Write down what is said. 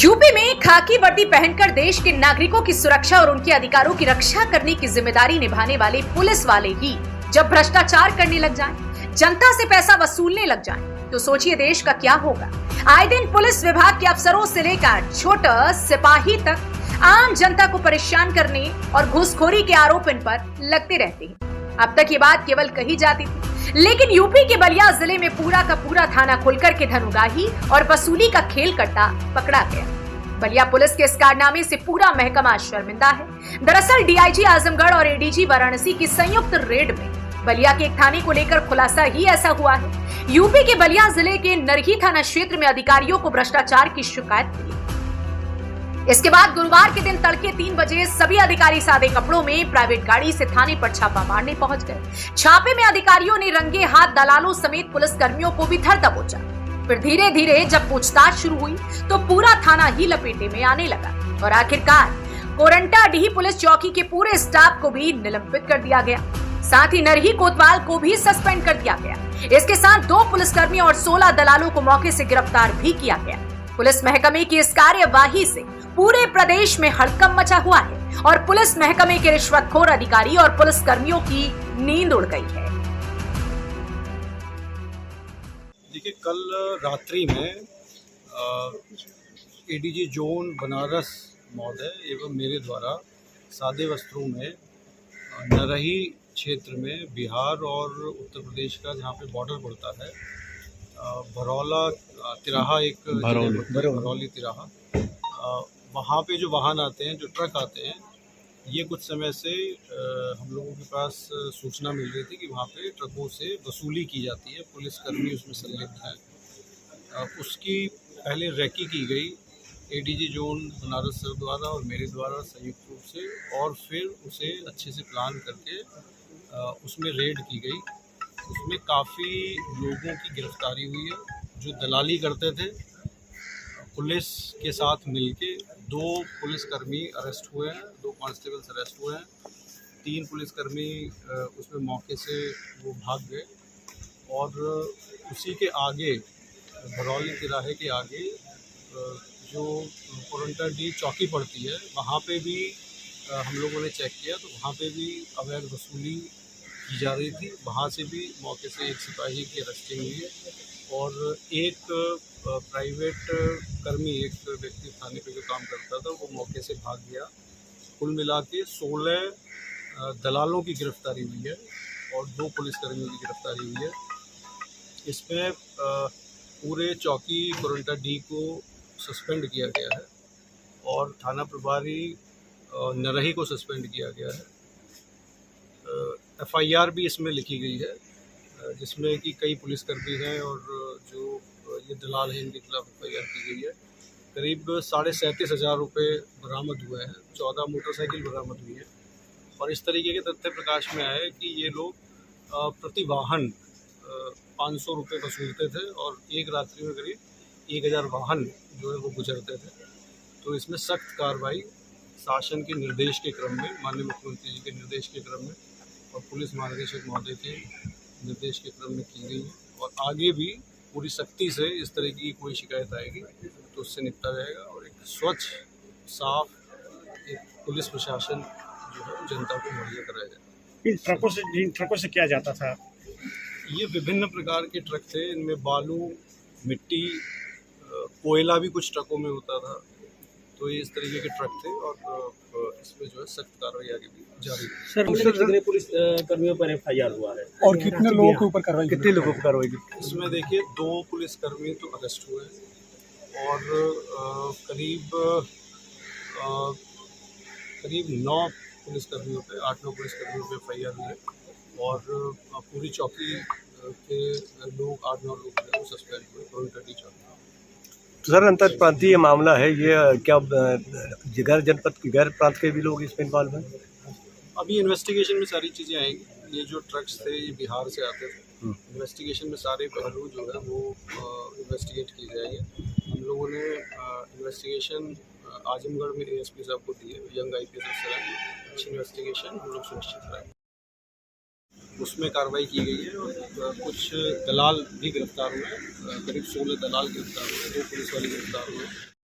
UP में खाकी वर्दी पहनकर देश के नागरिकों की सुरक्षा और उनके अधिकारों की रक्षा करने की जिम्मेदारी निभाने वाले पुलिस वाले ही जब भ्रष्टाचार करने लग जाएं, जनता से पैसा वसूलने लग जाएं, तो सोचिए देश का क्या होगा। आए दिन पुलिस विभाग के अफसरों से लेकर छोटा सिपाही तक आम जनता को परेशान करने और घूसखोरी के आरोप इन पर लगते रहते हैं। अब तक ये बात केवल कही जाती थी, लेकिन यूपी के बलिया जिले में पूरा का पूरा थाना खुलकर के धनुगाही और वसूली का खेल करता पकड़ा गया। बलिया पुलिस के इस कारनामे से पूरा महकमा शर्मिंदा है। दरअसल डीआईजी आजमगढ़ और एडीजी वाराणसी की संयुक्त रेड में बलिया के एक थाने को लेकर खुलासा ही ऐसा हुआ है। यूपी के बलिया जिले के नरही थाना क्षेत्र में अधिकारियों को भ्रष्टाचार की शिकायत मिली। इसके बाद गुरुवार के दिन तड़के 3 बजे सभी अधिकारी सादे कपड़ों में प्राइवेट गाड़ी से थाने पर छापा मारने पहुंच गए। छापे में अधिकारियों ने रंगे हाथ दलालों समेत पुलिस कर्मियों को भी धर दबोचा। फिर धीरे धीरे जब पूछताछ शुरू हुई तो पूरा थाना ही लपेटे में आने लगा और आखिरकार कोरंटाडीह पुलिस चौकी के पूरे स्टाफ को भी निलंबित कर दिया गया। साथ ही नरही कोतवाल को भी सस्पेंड कर दिया गया। इसके साथ 2 पुलिसकर्मी और 16 दलालों को मौके से गिरफ्तार भी किया गया। पुलिस महकमे की इस कार्यवाही से पूरे प्रदेश में हड़कंप मचा हुआ है और पुलिस महकमे के रिश्वतखोर अधिकारी और पुलिस कर्मियों की नींद उड़ गई है। देखिए, कल रात्रि में एडीजी जोन बनारस महोदय एवं मेरे द्वारा सादे वस्त्रों में नरही क्षेत्र में बिहार और उत्तर प्रदेश का जहाँ पे बॉर्डर पड़ता है, भरौला तिराहा, एक भरौली तिराहा, वहाँ पे जो वाहन आते हैं, जो ट्रक आते हैं, ये कुछ समय से हम लोगों के पास सूचना मिल रही थी कि वहाँ पे ट्रकों से वसूली की जाती है, पुलिसकर्मी उसमें संलिप्त हैं। उसकी पहले रैकी की गई एडीजी जोन बनारस सर द्वारा और मेरे द्वारा संयुक्त रूप से, और फिर उसे अच्छे से प्लान करके उसमें रेड की गई। उसमें काफ़ी लोगों की गिरफ्तारी हुई है जो दलाली करते थे। पुलिस के साथ मिलके 2 पुलिसकर्मी अरेस्ट हुए हैं, 2 कांस्टेबल्स अरेस्ट हुए हैं। 3 पुलिसकर्मी उसमें मौके से वो भाग गए। और उसी के आगे, भरौली तिराहे के आगे जो कोरंटाडीह चौकी पड़ती है, वहाँ पे भी हम लोगों ने चेक किया तो वहाँ पे भी अवैध वसूली की जा रही थी। वहाँ से भी मौके से एक सिपाही की अरेस्टिंग हुई है और एक प्राइवेट कर्मी, एक व्यक्ति थाने पे जो काम करता था, वो मौके से भाग गया। कुल मिला के 16 दलालों की गिरफ्तारी हुई है और 2 पुलिसकर्मियों की गिरफ्तारी हुई है। इसमें पूरे चौकी कोरंटाडीह को सस्पेंड किया गया है और थाना प्रभारी नरही को सस्पेंड किया गया है। FIR भी इसमें लिखी गई है, जिसमें कि कई पुलिसकर्मी हैं और जो ये दलाल हैं, इनके खिलाफ FIR की गई है। करीब 37,500 रुपये बरामद हुए हैं, 14 मोटरसाइकिल बरामद हुई है। और इस तरीके के तथ्य प्रकाश में आए कि ये लोग प्रति वाहन 500 रुपये वसूलते थे और एक रात्रि में करीब 1000 वाहन जो है वो गुजरते थे। तो इसमें सख्त कार्रवाई शासन के निर्देश के क्रम में, माननीय मुख्यमंत्री जी के निर्देश के क्रम में और पुलिस महानिदेशक महोदय के निर्देश के क्रम में की गई है। और आगे भी पूरी सख्ती से इस तरह की कोई शिकायत आएगी तो उससे निपटा जाएगा और एक स्वच्छ, साफ एक पुलिस प्रशासन जो है जनता को मुहैया कराया जाएगा। इन ट्रकों से क्या जाता था? ये विभिन्न प्रकार के ट्रक थे। इनमें बालू, मिट्टी, कोयला भी कुछ ट्रकों में होता था। तो ये इस तरीके के ट्रक थे और इसमें जो है सख्त कार्रवाई आगे भी जारी है। सर, कितने पुलिस कर्मियों पर FIR हुआ है और कितने लोगों के ऊपर कार्रवाई, कितने लोगों पर कार्रवाई की? इसमें देखिए 2 पुलिसकर्मी तो अरेस्ट हुए और करीब 9 पुलिसकर्मियों पे, 8-9 पुलिसकर्मियों पे FIR हुई है और पूरी चौकी के लोग, 8-9 लोग जो सस्पेंड हुए कोरंटाडीह चौकी। तो सर, अंतर प्रांतीय मामला है ये, क्या गैर जनपद, गैर प्रांत के भी लोग इसमें इन्वॉल्व हैं? अभी इन्वेस्टिगेशन में सारी चीज़ें आएंगी। ये जो ट्रक्स थे ये बिहार से आते थे। इन्वेस्टिगेशन में सारे पहलू जो है वो इन्वेस्टिगेट किए जाएंगे। हम लोगों ने इन्वेस्टिगेशन आजमगढ़ में ASP साहब को दी है, यंग IPS अफसर हैं। अच्छी इन्वेस्टिगेशन हम लोग सुनिश्चित कराएंगे। उसमें कार्रवाई की गई है और कुछ दलाल भी गिरफ्तार हुए हैं। करीब 16 दलाल गिरफ्तार हुए, 2 पुलिस वाले गिरफ्तार हुए।